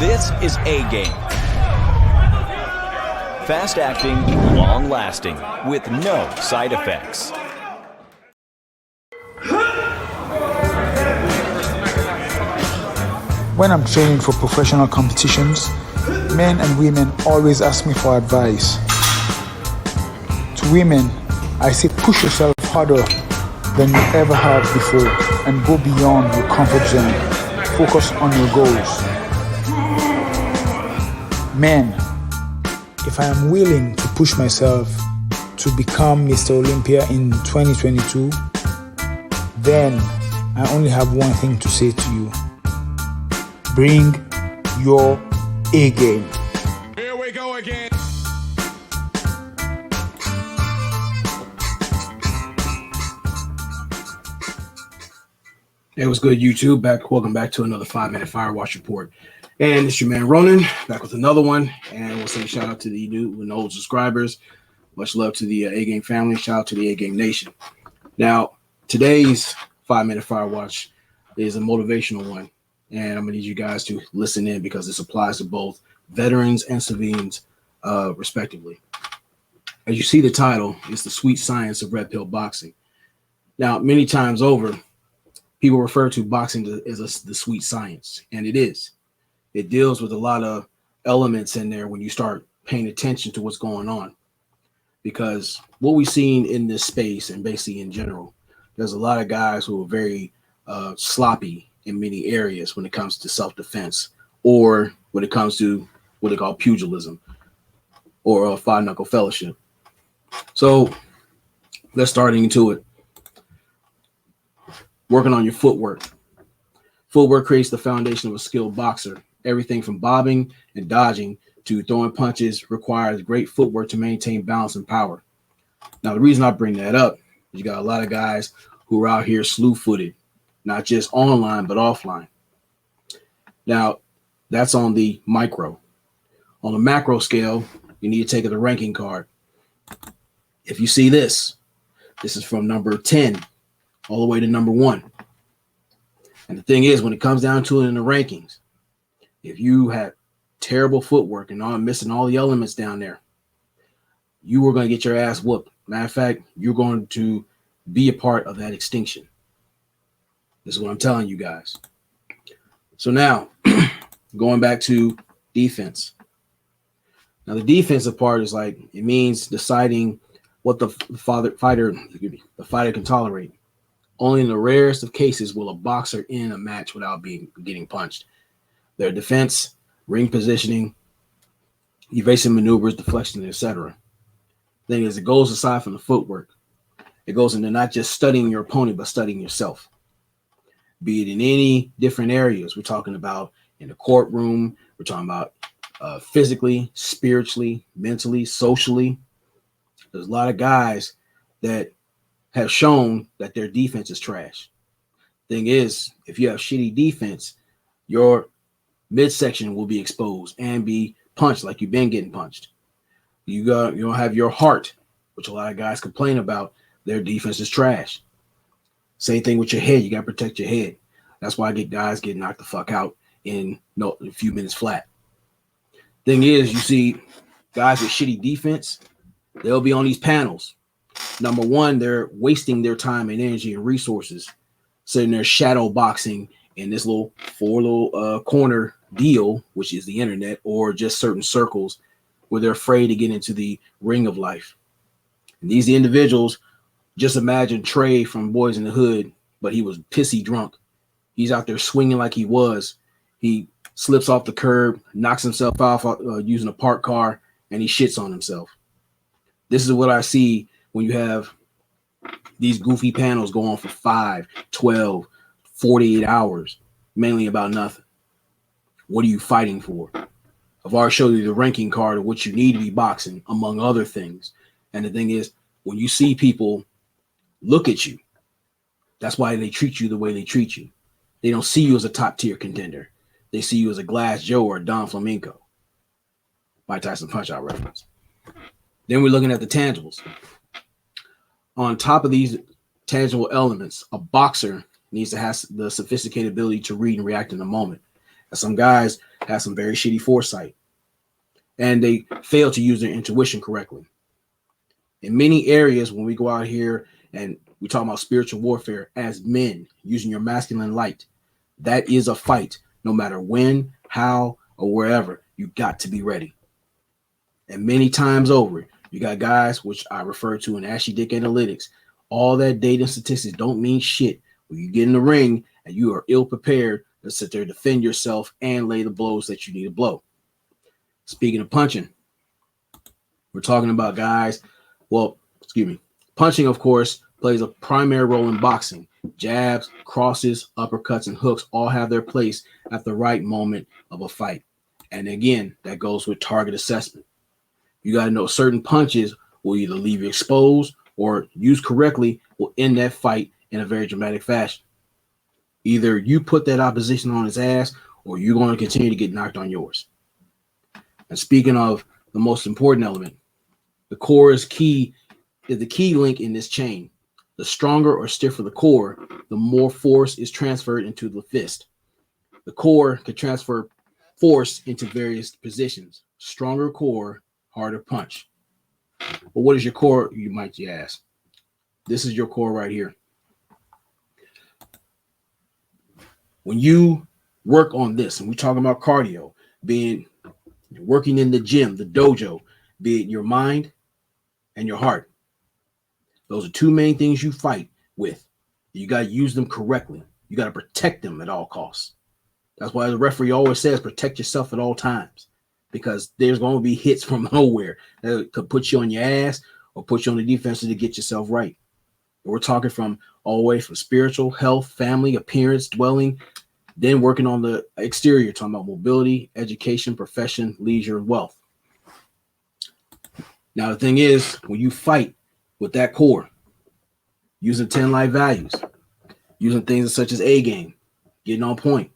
This is A-Game. Fast acting, long lasting, with no side effects. When I'm training for professional competitions, men and women always ask me for advice. To women, I say push yourself harder than you ever have before and go beyond your comfort zone. Focus on your goals. Men, if I am willing to push myself to become Mr. Olympia in 2022, then I only have one thing to say to you. Bring your A game. Here we go again. Hey, what's good, YouTube? Welcome back to another 5-Minute Firewatch Report. And it's your man Ronan, back with another one. And we'll say shout out to the new and old subscribers. Much love to the A-Game family. Shout out to the A-Game Nation. Now, today's 5-Minute Firewatch is a motivational one. And I'm going to need you guys to listen in because this applies to both veterans and civilians, respectively. As you see the title, it's the sweet science of red pill boxing. Now, many times over, people refer to boxing as the sweet science, and it is. It deals with a lot of elements in there when you start paying attention to what's going on. Because what we've seen in this space and basically in general, there's a lot of guys who are very sloppy in many areas when it comes to self-defense or when it comes to what they call pugilism or five-knuckle fellowship. So let's start into it. Working on your footwork. Footwork creates the foundation of a skilled boxer. Everything from bobbing and dodging to throwing punches requires great footwork to maintain balance and power. Now, the reason I bring that up is you got a lot of guys who are out here slew-footed, not just online, but offline. Now, that's on the micro. On the macro scale, you need to take the ranking card. If you see this is from number 10 all the way to number 1. And the thing is, when it comes down to it in the rankings, if you had terrible footwork and missing all the elements down there, you were going to get your ass whooped. Matter of fact, you're going to be a part of that extinction. This is what I'm telling you guys. So now, going back to defense. Now, the defensive part is like, it means deciding what the fighter can tolerate. Only in the rarest of cases will a boxer end a match without getting punched. Their defense, ring positioning, evasive maneuvers, deflection, etc. Thing is, it goes aside from the footwork. It goes into not just studying your opponent, but studying yourself. Be it in any different areas. We're talking about in the courtroom. We're talking about physically, spiritually, mentally, socially. There's a lot of guys that have shown that their defense is trash. Thing is, if you have shitty defense, your midsection will be exposed and be punched like you've been getting punched. You don't have your heart, which a lot of guys complain about. Their defense is trash. Same thing with your head. You got to protect your head. That's why I get guys get knocked the fuck out in a few minutes flat. Thing is, you see guys with shitty defense, they'll be on these panels. Number one, they're wasting their time and energy and resources sitting there shadow boxing in this little corner deal, which is the internet, or just certain circles where they're afraid to get into the ring of life. And these individuals, just imagine Trey from Boys in the Hood, but he was pissy drunk. He's out there swinging like he was. He slips off the curb, knocks himself off using a parked car, and he shits on himself. This is what I see when you have these goofy panels go on for 5, 12, 48 hours, mainly about nothing. What are you fighting for? I've already showed you the ranking card of what you need to be boxing, among other things. And the thing is, when you see people look at you, that's why they treat you the way they treat you. They don't see you as a top tier contender. They see you as a Glass Joe or a Don Flamenco. Mike Tyson Punch-Out reference. Then we're looking at the tangibles. On top of these tangible elements, a boxer needs to have the sophisticated ability to read and react in the moment. Some guys have some very shitty foresight, and they fail to use their intuition correctly. In many areas, when we go out here and we talk about spiritual warfare as men, using your masculine light, that is a fight. No matter when, how, or wherever, you got to be ready. And many times over, you got guys, which I refer to in Ashy Dick Analytics, all that data and statistics don't mean shit when you get in the ring and you are ill prepared to sit there, defend yourself, and lay the blows that you need to blow. Speaking of punching, we're talking about guys. Punching, of course, plays a primary role in boxing. Jabs, crosses, uppercuts, and hooks all have their place at the right moment of a fight. And again, that goes with target assessment. You got to know certain punches will either leave you exposed or, used correctly, will end that fight in a very dramatic fashion. Either you put that opposition on his ass or you're going to continue to get knocked on yours. And speaking of the most important element, the core is the key link in this chain. The stronger or stiffer the core, the more force is transferred into the fist. The core can transfer force into various positions. Stronger core, harder punch. But what is your core, you might ask? This is your core right here. When you work on this, and we're talking about cardio, being working in the gym, the dojo, be it your mind and your heart. Those are two main things you fight with. You got to use them correctly. You got to protect them at all costs. That's why the referee always says protect yourself at all times, because there's going to be hits from nowhere that could put you on your ass or put you on the defensive to get yourself right. We're talking from all the way from spiritual, health, family, appearance, dwelling, then working on the exterior, talking about mobility, education, profession, leisure, and wealth. Now, the thing is, when you fight with that core, using 10 life values, using things such as A game, getting on point,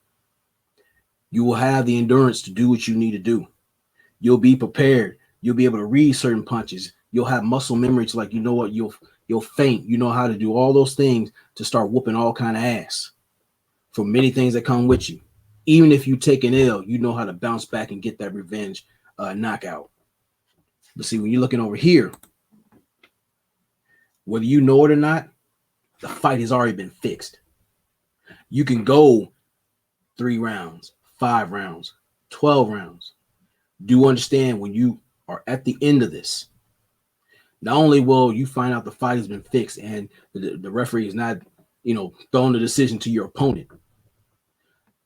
you will have the endurance to do what you need to do. You'll be prepared. You'll be able to read certain punches. You'll have muscle memory to, like, you know what, you'll feint. You know how to do all those things to start whooping all kind of ass for many things that come with you. Even if you take an L, you know how to bounce back and get that revenge knockout. But see, when you're looking over here, whether you know it or not, the fight has already been fixed. You can go 3 rounds, 5 rounds, 12 rounds. Do understand when you are at the end of this, not only will you find out the fight has been fixed and the referee is not, throwing the decision to your opponent.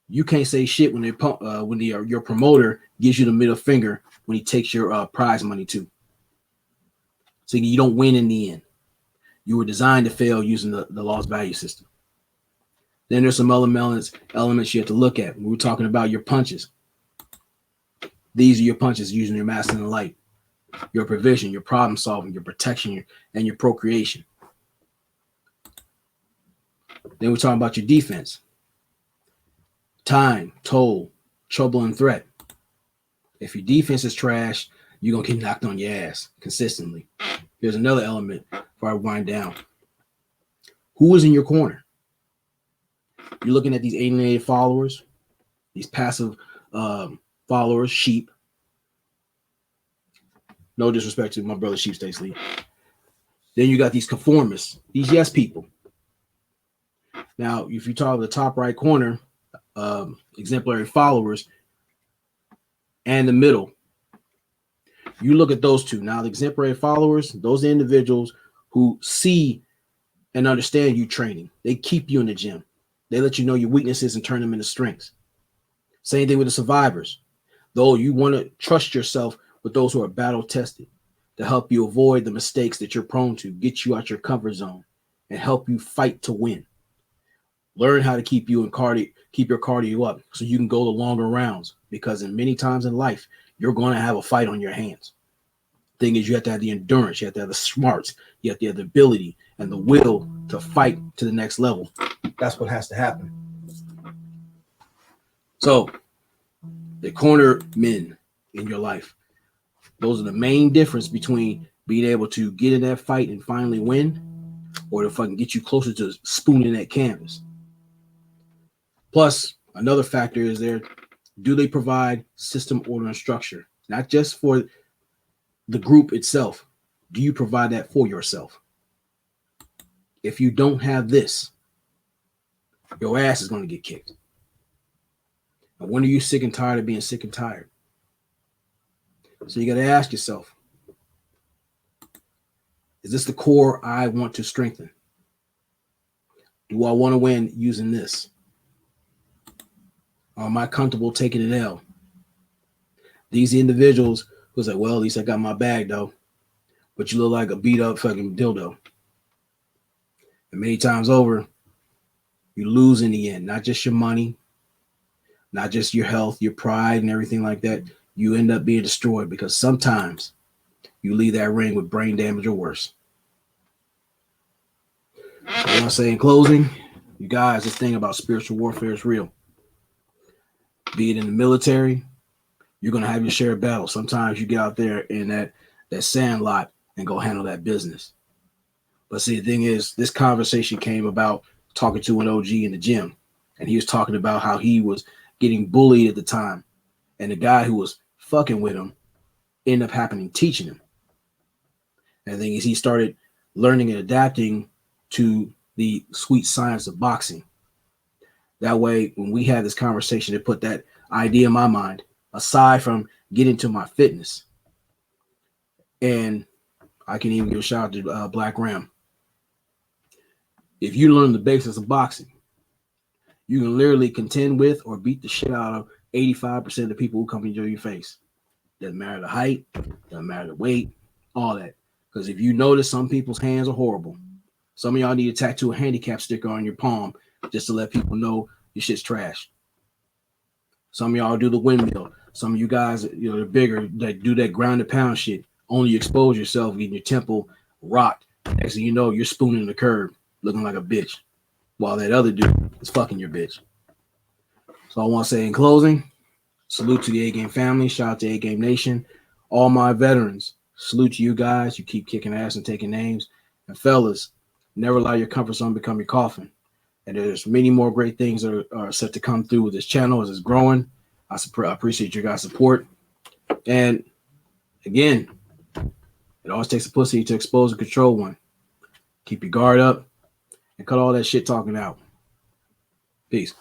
You can't say shit when your promoter gives you the middle finger when he takes your prize money too. So you don't win in the end. You were designed to fail using the loss value system. Then there's some elements you have to look at. We were talking about your punches. These are your punches using your masculine light, your provision, your problem solving, your protection, and your procreation. Then we're talking about your defense. Time, toll, trouble, and threat. If your defense is trash, you're going to get knocked on your ass consistently. There's another element before I wind down. Who is in your corner? You're looking at these alienated followers, these passive followers, sheep. No disrespect to my brother Sheep State Sleep. Then you got these conformists, these yes people. Now, if you talk the top right corner, exemplary followers, and the middle, you look at those two. Now, the exemplary followers, those individuals who see and understand you training. They keep you in the gym. They let you know your weaknesses and turn them into strengths. Same thing with the survivors. Though you want to trust yourself with those who are battle tested to help you avoid the mistakes that you're prone to, get you out your comfort zone, and help you fight to win. Learn how to keep your cardio up so you can go the longer rounds, because in many times in life, you're going to have a fight on your hands. Thing is, you have to have the endurance, you have to have the smarts, you have to have the ability and the will to fight to the next level. That's what has to happen. So, the corner men in your life, those are the main difference between being able to get in that fight and finally win, or to fucking get you closer to spooning that canvas. Plus, another factor is there Do they provide system, order, and structure? Not just for the group itself. Do you provide that for yourself? If you don't have this, your ass is going to get kicked. And when are you sick and tired of being sick and tired? So you got to ask yourself, is this the core I want to strengthen? Do I want to win using this? Or am I comfortable taking an L? These individuals who's like, well, at least I got my bag though. But you look like a beat up fucking dildo. And many times over, you lose in the end, not just your money, not just your health, your pride and everything like that. You end up being destroyed because sometimes you leave that ring with brain damage or worse. I want to say in closing, you guys, this thing about spiritual warfare is real. Be it in the military, you're going to have your share of battles. Sometimes you get out there in that sand lot and go handle that business. But see, the thing is, this conversation came about talking to an OG in the gym. And he was talking about how he was getting bullied at the time. And the guy who was fucking with him ended up teaching him. And the thing is, he started learning and adapting to the sweet science of boxing. That way, when we had this conversation, it put that idea in my mind, aside from getting to my fitness. And I can even give a shout out to Black Ram. If you learn the basics of boxing, you can literally contend with or beat the shit out of 85% of the people who come into your face. Doesn't matter the height, doesn't matter the weight, all that. Because if you notice, some people's hands are horrible. Some of y'all need to tattoo a handicap sticker on your palm just to let people know your shit's trash. Some of y'all do the windmill. Some of you guys, they're bigger, that do that ground and pound shit. Only you expose yourself, getting your temple rocked. Next thing you know, you're spooning the curb, looking like a bitch, while that other dude is fucking your bitch. So I want to say in closing, salute to the A-Game family. Shout out to A-Game Nation. All my veterans, salute to you guys. You keep kicking ass and taking names. And fellas, never allow your comfort zone become your coffin. And there's many more great things that are set to come through with this channel as it's growing. I appreciate your guys' support. And again, it always takes a pussy to expose and control one. Keep your guard up and cut all that shit talking out. Peace.